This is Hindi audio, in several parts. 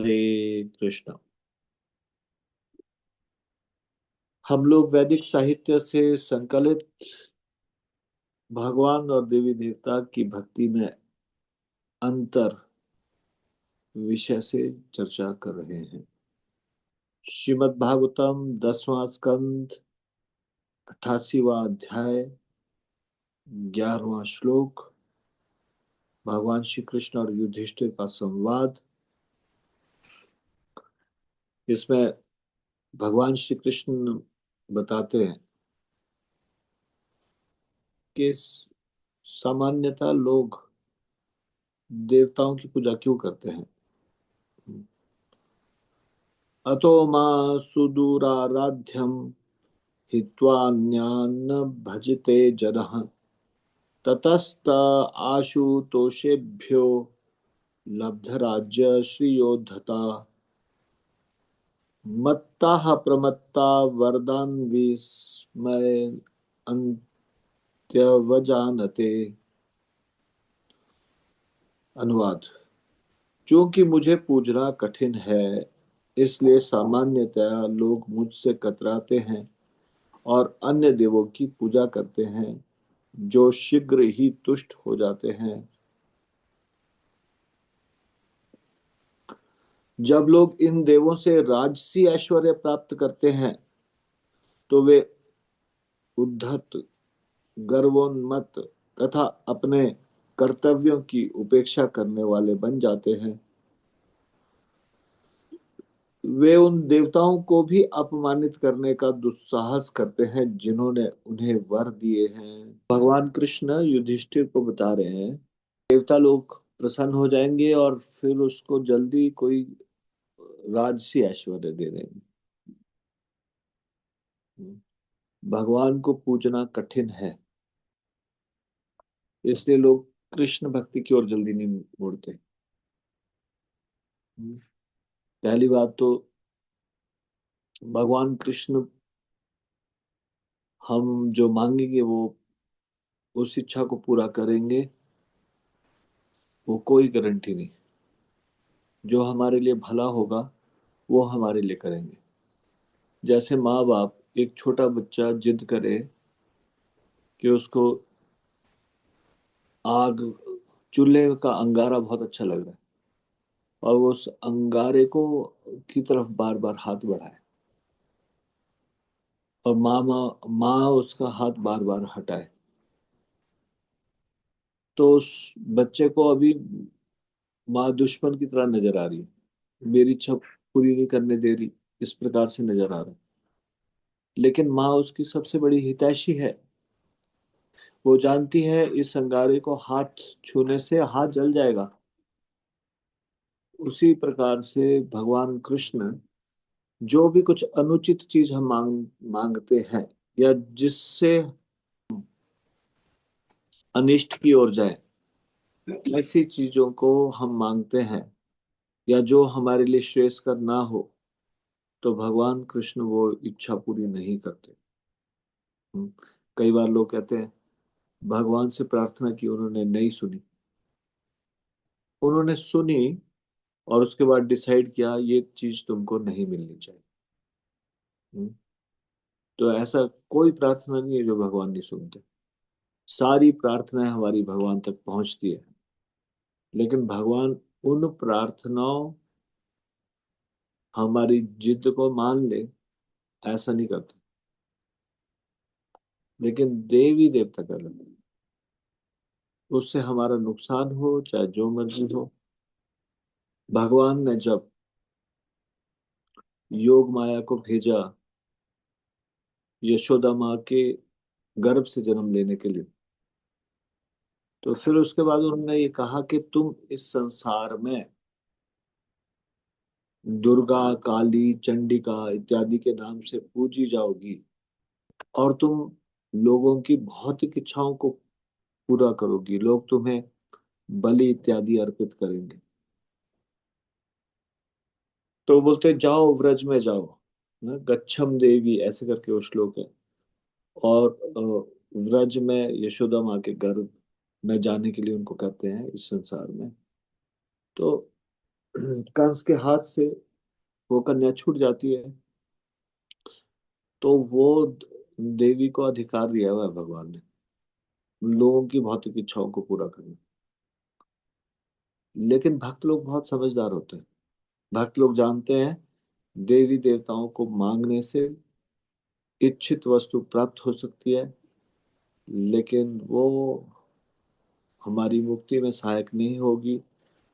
हरे कृष्णा। हम लोग वैदिक साहित्य से संकलित भगवान और देवी देवता की भक्ति में अंतर विषय से चर्चा कर रहे हैं। श्रीमद् भागवतम 10वां स्कंद 88वां अध्याय 11वां श्लोक। भगवान श्री कृष्ण और युधिष्ठिर का संवाद। इसमें भगवान श्री कृष्ण बताते हैं कि सामान्यतः लोग देवताओं की पूजा क्यों करते हैं। अतो मा सुदूराराध्यम हित्वान्यान् भजते जनः ततस्त आशुतोषेभ्यो लब्धराज्य श्रियोद्धता मत्ताः प्रमत्ता वरदान विस्मय अंत्यवजानते। अनुवाद। क्योंकि मुझे पूजना कठिन है, इसलिए सामान्यतया लोग मुझसे कतराते हैं और अन्य देवों की पूजा करते हैं जो शीघ्र ही तुष्ट हो जाते हैं। जब लोग इन देवों से राजसी ऐश्वर्य प्राप्त करते हैं तो वे उद्धत, गर्वोन्मत्त तथा अपने कर्तव्यों की उपेक्षा करने वाले बन जाते हैं। वे उन देवताओं को भी अपमानित करने का दुस्साहस करते हैं जिन्होंने उन्हें वर दिए हैं। भगवान कृष्ण युधिष्ठिर को बता रहे हैं देवता लोग प्रसन्न हो जाएंगे और फिर उसको जल्दी कोई राजसी ऐश्वर्य दे देंगे। भगवान को पूजना कठिन है, इसलिए लोग कृष्ण भक्ति की ओर जल्दी नहीं मुड़ते। पहली बात तो भगवान कृष्ण हम जो मांगेंगे वो उस इच्छा को पूरा करेंगे, वो कोई गारंटी नहीं। जो हमारे लिए भला होगा वो हमारे लिए करेंगे। जैसे माँ बाप एक छोटा बच्चा जिद करे कि उसको आग, चूल्हे का अंगारा बहुत अच्छा लग रहा है और वो उस अंगारे को की तरफ बार बार हाथ बढ़ाए और माँ उसका हाथ बार बार हटाए, तो उस बच्चे को अभी माँ दुश्मन की तरह नजर आ रही है, मेरी इच्छा पूरी नहीं करने दे रही, इस प्रकार से नजर आ रहा है। लेकिन माँ उसकी सबसे बड़ी हितैषी है। वो जानती है इस अंगारे को हाथ छूने से हाथ जल जाएगा। उसी प्रकार से भगवान कृष्ण जो भी कुछ अनुचित चीज हम मांगते हैं या जिससे अनिष्ट की ओर जाए, ऐसी चीजों को हम मांगते हैं या जो हमारे लिए श्रेयस्कर ना हो, तो भगवान कृष्ण वो इच्छा पूरी नहीं करते। हम्म, कई बार लोग कहते हैं भगवान से प्रार्थना की, उन्होंने नहीं सुनी। उन्होंने सुनी और उसके बाद डिसाइड किया ये चीज तुमको नहीं मिलनी चाहिए। हम्म, तो ऐसा कोई प्रार्थना नहीं है जो भगवान नहीं सुनते। सारी प्रार्थनाएं हमारी भगवान तक पहुंचती है, लेकिन भगवान उन प्रार्थनाओं, हमारी जिद को मान ले, ऐसा नहीं करते। लेकिन देवी देवता कर लेते हैं। उससे हमारा नुकसान हो चाहे जो मर्जी हो। भगवान ने जब योग माया को भेजा यशोदा माँ के गर्भ से जन्म लेने के लिए, तो फिर उसके बाद उन्होंने ये कहा कि तुम इस संसार में दुर्गा, काली, चंडिका इत्यादि के नाम से पूजी जाओगी और तुम लोगों की भौतिक इच्छाओं को पूरा करोगी। लोग तुम्हें बलि इत्यादि अर्पित करेंगे। तो बोलते जाओ व्रज में जाओ, गच्छम देवी ऐसे करके वो श्लोक है। और व्रज में यशोदा माँ के गर्भ में जाने के लिए उनको कहते हैं इस संसार में। तो कंस के हाथ से वो कन्या छूट जाती है, तो वो देवी को अधिकार दिया हुआ है भगवान ने लोगों की भौतिक इच्छाओं को पूरा करना। लेकिन भक्त लोग बहुत समझदार होते हैं। भक्त लोग जानते हैं देवी देवताओं को मांगने से इच्छित वस्तु प्राप्त हो सकती है, लेकिन वो हमारी मुक्ति में सहायक नहीं होगी।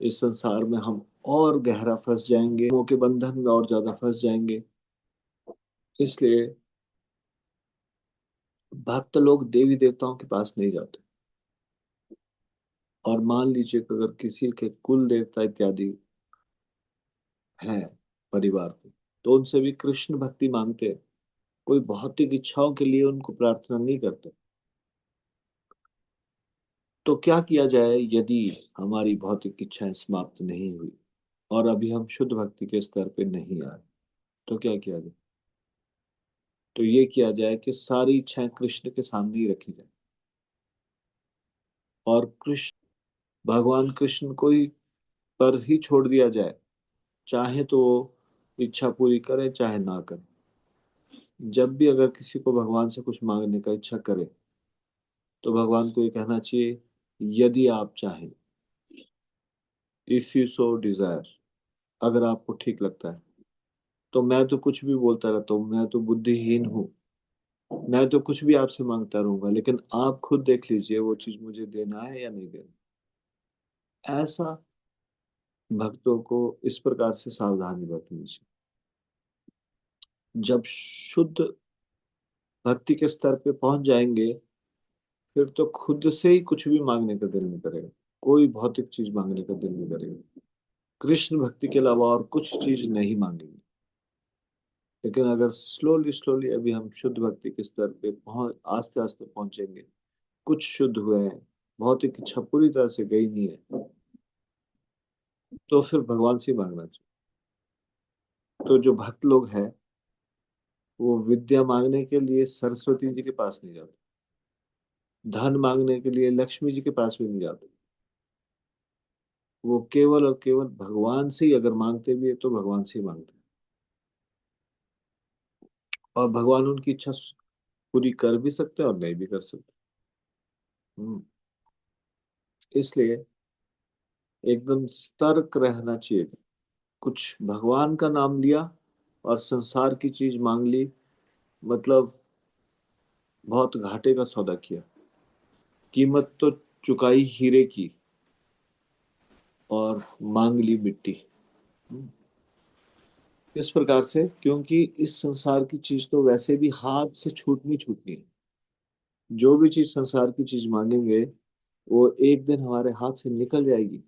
इस संसार में हम और गहरा फंस जाएंगे, मोह के बंधन में और ज्यादा फंस जाएंगे। इसलिए भक्त लोग देवी देवताओं के पास नहीं जाते। और मान लीजिए कि अगर किसी के कुल देवता इत्यादि हैं परिवार के, तो उनसे भी कृष्ण भक्ति मांगते हैं। कोई भौतिक इच्छाओं के लिए उनको प्रार्थना नहीं करते। तो क्या किया जाए यदि हमारी भौतिक इच्छाएं समाप्त नहीं हुई और अभी हम शुद्ध भक्ति के स्तर पे नहीं आए? तो क्या किया जाए? तो ये किया जाए कि सारी इच्छाएं कृष्ण के सामने ही रखी जाए, और कृष्ण, भगवान कृष्ण को ही पर ही छोड़ दिया जाए। चाहे तो वो इच्छा पूरी करे, चाहे ना करे। जब भी अगर किसी को भगवान से कुछ मांगने का इच्छा करे, तो भगवान को ये कहना चाहिए, यदि आप चाहें, इफ यू सो डिजायर, अगर आपको ठीक लगता है। तो मैं तो कुछ भी बोलता रहता हूँ, मैं तो बुद्धिहीन हूँ, मैं तो कुछ भी आपसे मांगता रहूंगा, लेकिन आप खुद देख लीजिए वो चीज मुझे देना है या नहीं देना। ऐसा भक्तों को इस प्रकार से सावधानी बरतनी चाहिए। जब शुद्ध भक्ति के स्तर पे पहुंच जाएंगे, फिर तो खुद से ही कुछ भी मांगने का दिल नहीं करेगा। कोई भौतिक चीज मांगने का दिल नहीं करेगा। कृष्ण भक्ति के अलावा और कुछ चीज नहीं मांगेंगे। लेकिन अगर स्लोली स्लोली अभी हम शुद्ध भक्ति के स्तर पे पहुंच, आस्ते आस्ते पहुंचेंगे, कुछ शुद्ध हुए हैं, भौतिक इच्छा पूरी तरह से गई नहीं है, तो फिर भगवान से ही मांगना चाहिए। तो जो भक्त लोग हैं, वो विद्या मांगने के लिए सरस्वती जी के पास नहीं जाते, धन मांगने के लिए लक्ष्मी जी के पास भी नहीं जाते। वो केवल और केवल भगवान से ही अगर मांगते भी है, तो भगवान से ही मांगते हैं। और भगवान उनकी इच्छा पूरी कर भी सकते हैं और नहीं भी कर सकते। हम्म, इसलिए एकदम सतर्क रहना चाहिए। कुछ भगवान का नाम लिया और संसार की चीज मांग ली, मतलब बहुत घाटे का सौदा किया। कीमत तो चुकाई हीरे की, और मांग ली मिट्टी। हम्म, इस प्रकार से, क्योंकि इस संसार की चीज तो वैसे भी हाथ से छूटनी छूटनी है। जो भी चीज संसार की चीज मांगेंगे, वो एक दिन हमारे हाथ से निकल जाएगी।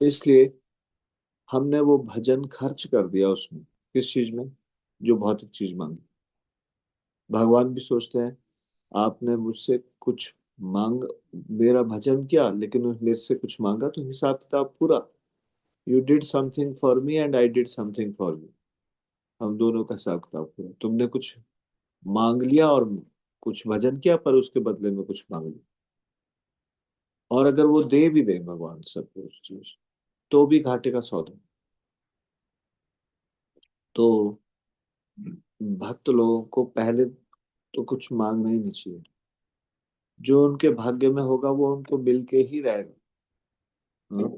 इसलिए हमने वो भजन खर्च कर दिया उसमें। किस चीज में? जो भौतिक चीज मांगी। भगवान भी सोचते हैं, आपने मुझसे कुछ मांग, मेरा भजन किया, लेकिन मेरे से कुछ मांगा, तो हिसाब किताब पूरा। You did something for me and I did something for you. हम दोनों का हिसाब किताब पूरा। तुमने कुछ मांग लिया और कुछ भजन किया, पर उसके बदले में कुछ मांग लिया। और अगर वो दे भी दे भगवान सब कुछ चीज, तो भी घाटे का सौदा। तो भक्त लोगों को पहले तो कुछ मांगना ही नहीं चाहिए। जो उनके भाग्य में होगा वो उनको मिल के ही रहेगा। हाँ?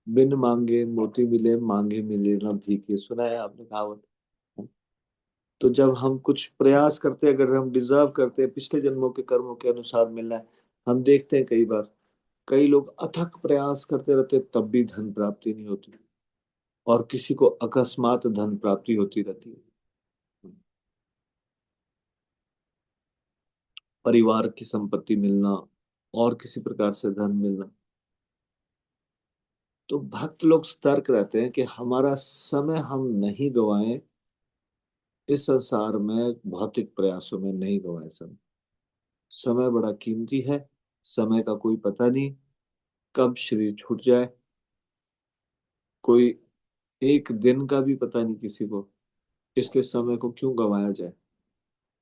बिन मांगे मोती मिले, मांगे मिले ना भीखे, सुना है आपने कहावत? तो जब हम कुछ प्रयास करते हैं, अगर हम डिजर्व करते हैं पिछले जन्मों के कर्मों के अनुसार मिलना है, हम देखते हैं कई बार कई लोग अथक प्रयास करते रहते, तब भी धन प्राप्ति नहीं होती, और किसी को अकस्मात धन प्राप्ति होती रहती है। परिवार की संपत्ति मिलना, और किसी प्रकार से धन मिलना। तो भक्त लोग सतर्क रहते हैं कि हमारा समय हम नहीं गवाएं, इस संसार में भौतिक प्रयासों में नहीं गवाएं समय। समय बड़ा कीमती है। समय का कोई पता नहीं कब शरीर छूट जाए। कोई एक दिन का भी पता नहीं किसी को। इसलिए समय को क्यों गवाया जाए?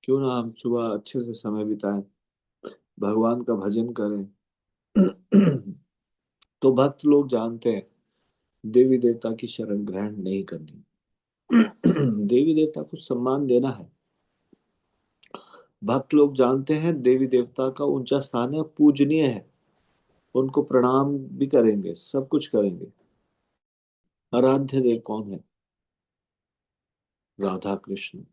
क्यों ना हम सुबह अच्छे से समय बिताएं, भगवान का भजन करें। तो भक्त लोग जानते हैं देवी देवता की शरण ग्रहण नहीं करनी। देवी देवता को सम्मान देना है। भक्त लोग जानते हैं देवी देवता का ऊंचा स्थान है, पूजनीय है। उनको प्रणाम भी करेंगे, सब कुछ करेंगे। आराध्य देव कौन है? राधा कृष्ण।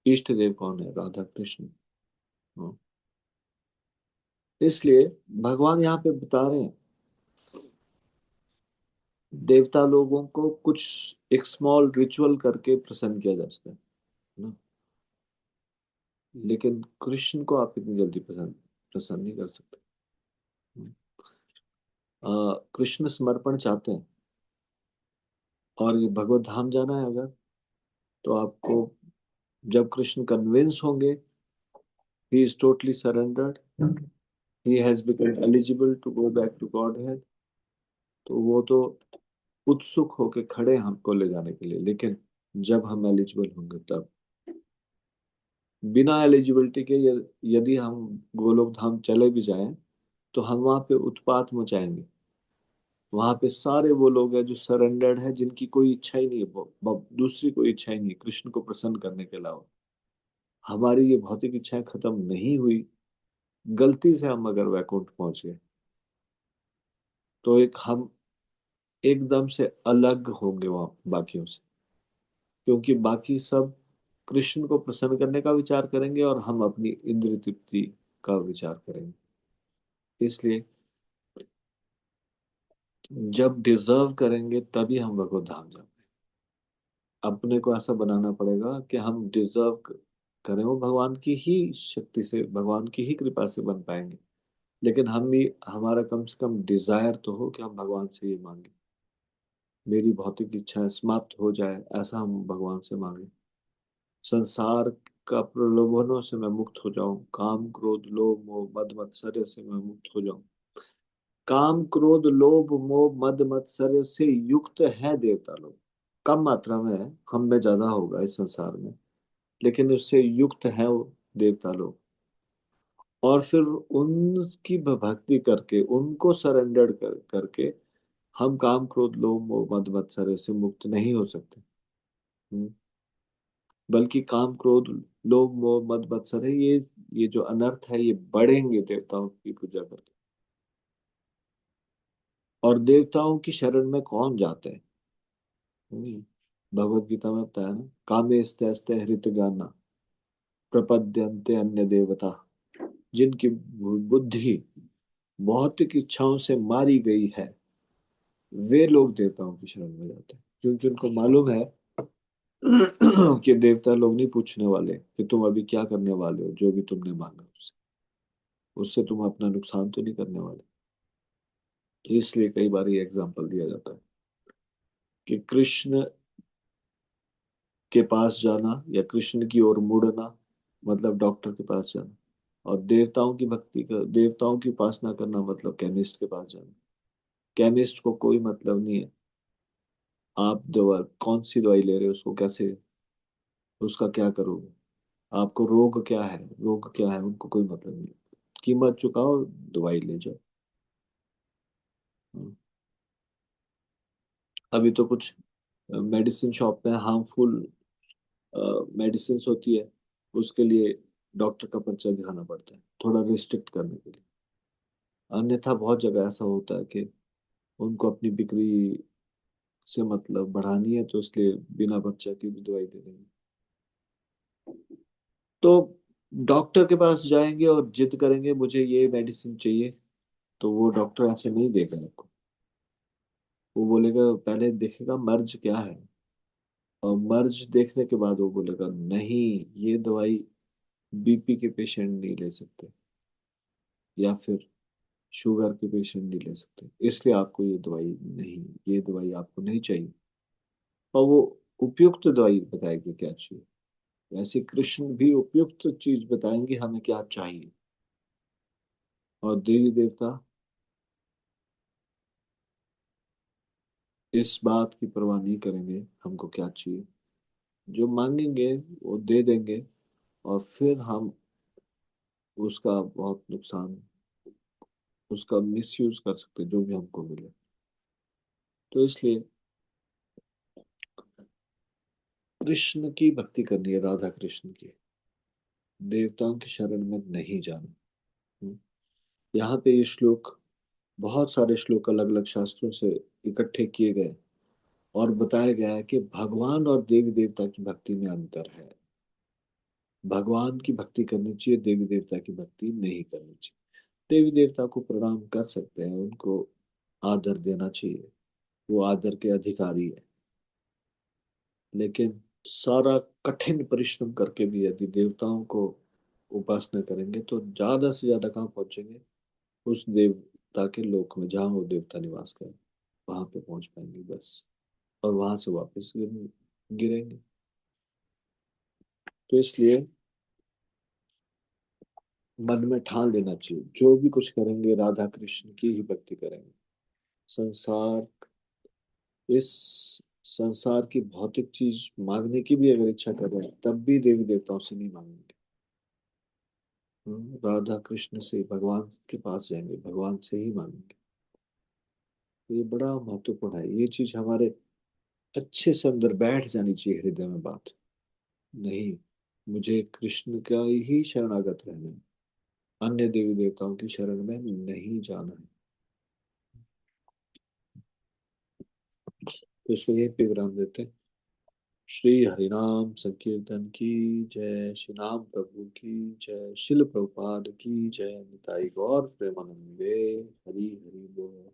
इष्ट देव कौन है? राधा कृष्ण। हाँ। इसलिए भगवान यहाँ पे बता रहे हैं, देवता लोगों को कुछ एक स्मॉल रिचुअल करके प्रसन्न किया जा सकता है ना। लेकिन कृष्ण को आप इतनी जल्दी प्रसन्न प्रसन्न नहीं कर सकते। कृष्ण समर्पण चाहते हैं, और ये भगवत धाम जाना है अगर, तो आपको, जब कृष्ण कन्विंस होंगे, he is totally surrendered, he has become eligible to go back to godhead, तो वो तो उत्सुक होके खड़े हैं हमको ले जाने के लिए। लेकिन जब हम एलिजिबल होंगे तब, बिना एलिजिबिलिटी के यदि हम गोलोक धाम चले भी जाएं, तो हम वहां पे उत्पात मचाएंगे। वहां पे सारे वो लोग हैं जो सरेंडर्ड है, जिनकी कोई इच्छा ही नहीं है, दूसरी कोई इच्छा ही नहीं है कृष्ण को प्रसन्न करने के अलावा। हमारी ये भौतिक इच्छाएं खत्म नहीं हुई, गलती से हम अगर वैकुंठ पहुंच गए, तो एक हम एकदम से अलग होंगे वहां बाकियों से। क्योंकि बाकी सब कृष्ण को प्रसन्न करने का विचार करेंगे, और हम अपनी इंद्रिय तृप्ति का विचार करेंगे। इसलिए जब डिजर्व करेंगे तभी हम भगवत धाम जाएंगे। अपने को ऐसा बनाना पड़ेगा कि हम डिजर्व करें, वो भगवान की ही शक्ति से, भगवान की ही कृपा से बन पाएंगे। लेकिन हम भी, हमारा कम से कम डिजायर तो हो कि हम भगवान से ये मांगे, मेरी भौतिक इच्छाएं समाप्त हो जाए, ऐसा हम भगवान से मांगे। संसार का प्रलोभनों से मैं मुक्त हो जाऊं, काम क्रोध लोभ मोह मद मत्सर्य से मैं मुक्त हो जाऊं। काम क्रोध लोभ मोह मद मत्सर्य से युक्त है देवता लोग। कम मात्रा में है, हम में ज्यादा होगा इस संसार में, लेकिन उससे युक्त है वो देवता लोग। और फिर उनकी भक्ति करके, उनको सरेंडर करके, हम काम क्रोध लोभ मोह मद मत्सर्य से मुक्त नहीं हो सकते। हम्म। बल्कि काम क्रोध लोभ मोह मद मत्सर्य, ये जो अनर्थ है, ये बढ़ेंगे देवताओं की पूजा करके। और देवताओं की शरण में कौन जाते हैं? भगवत गीता में बताया ना, कामे स्ते हृत गाना प्रपद्यन्ते अन्य देवता। जिनकी बुद्धि भौतिक इच्छाओं से मारी गई है, वे लोग देवताओं की शरण में जाते हैं, क्योंकि उनको मालूम है कि देवता लोग नहीं पूछने वाले कि तुम अभी क्या करने वाले हो, जो भी तुमने मांगा उससे, उससे तुम अपना नुकसान तो नहीं करने वाले। तो इसलिए कई बार ये एग्जाम्पल दिया जाता है कि कृष्ण के पास जाना या कृष्ण की ओर मुड़ना, मतलब डॉक्टर के पास जाना। और देवताओं की भक्ति का, देवताओं की उपासना करना, मतलब केमिस्ट के पास जाना। केमिस्ट को कोई मतलब नहीं है आप दवा कौन सी दवाई ले रहे हो, उसको कैसे, उसका क्या करोगे, आपको रोग क्या है, रोग क्या है, उनको कोई मतलब नहीं। कीमत चुकाओ, दवाई ले जाओ। हम्म। अभी तो कुछ मेडिसिन शॉप में हार्मफुल मेडिसिन होती है, उसके लिए डॉक्टर का पर्चा दिखाना पड़ता है, थोड़ा रिस्ट्रिक्ट करने के लिए। अन्यथा बहुत जगह ऐसा होता है कि उनको अपनी बिक्री से मतलब बढ़ानी है, तो इसलिए बिना पर्चा की भी दवाई दे देंगे। तो डॉक्टर के पास जाएंगे और जिद करेंगे मुझे ये मेडिसिन चाहिए, तो वो डॉक्टर ऐसे नहीं देगा आपको। वो बोलेगा, पहले देखेगा मर्ज क्या है, और मर्ज देखने के बाद वो बोलेगा नहीं, ये दवाई बीपी के पेशेंट नहीं ले सकते, या फिर शुगर के पेशेंट नहीं ले सकते, इसलिए आपको ये दवाई नहीं, ये दवाई आपको नहीं चाहिए। और वो उपयुक्त दवाई बताएगी क्या चाहिए। वैसे कृष्ण भी उपयुक्त चीज बताएंगे हमें क्या चाहिए। और देवी देवता इस बात की परवाह नहीं करेंगे हमको क्या चाहिए, जो मांगेंगे वो दे देंगे। और फिर हम उसका बहुत नुकसान, उसका मिसयूज कर सकते हैं, जो भी हमको मिले। तो इसलिए कृष्ण की भक्ति करनी है, राधा कृष्ण की, देवताओं की शरण में नहीं जाना। हम्म। यहाँ पे ये श्लोक, बहुत सारे श्लोक अलग अलग शास्त्रों से इकट्ठे किए गए और बताया गया है कि भगवान और देवी देवता की भक्ति में अंतर है। भगवान की भक्ति करनी चाहिए, देवी देवता की भक्ति नहीं करनी चाहिए। देवी देवता को प्रणाम कर सकते हैं, उनको आदर देना चाहिए, वो आदर के अधिकारी है। लेकिन सारा कठिन परिश्रम करके भी यदि देवताओं को उपासना करेंगे तो ज्यादा से ज्यादा कहाँ पहुंचेंगे? उस देवता के लोक में जहाँ वो देवता निवास करें, वहां पे पहुंच पाएंगे बस। और वहां से वापस गिरेंगे। तो इसलिए मन में ठान लेना चाहिए, जो भी कुछ करेंगे राधा कृष्ण की ही भक्ति करेंगे। संसार, इस संसार की भौतिक चीज मांगने की भी अगर इच्छा कर रहे हैं तब भी देवी देवताओं से नहीं मांगेंगे। राधा कृष्ण से भगवान के पास जाएंगे, भगवान से ही मांगेंगे। ये बड़ा महत्वपूर्ण है, ये चीज हमारे अच्छे से अंदर बैठ जानी चाहिए, हृदय में बात। नहीं, मुझे कृष्ण का ही शरणागत रहना है, अन्य देवी देवताओं की शरण में नहीं जाना है। तो इसको यही पे विराम देते हैं। श्री हरिनाम संकीर्तन की जय, श्री राम प्रभु की जय, शिल प्रभुपाद की जय, निताई गौर प्रेमानंदे, हरि हरि बोल।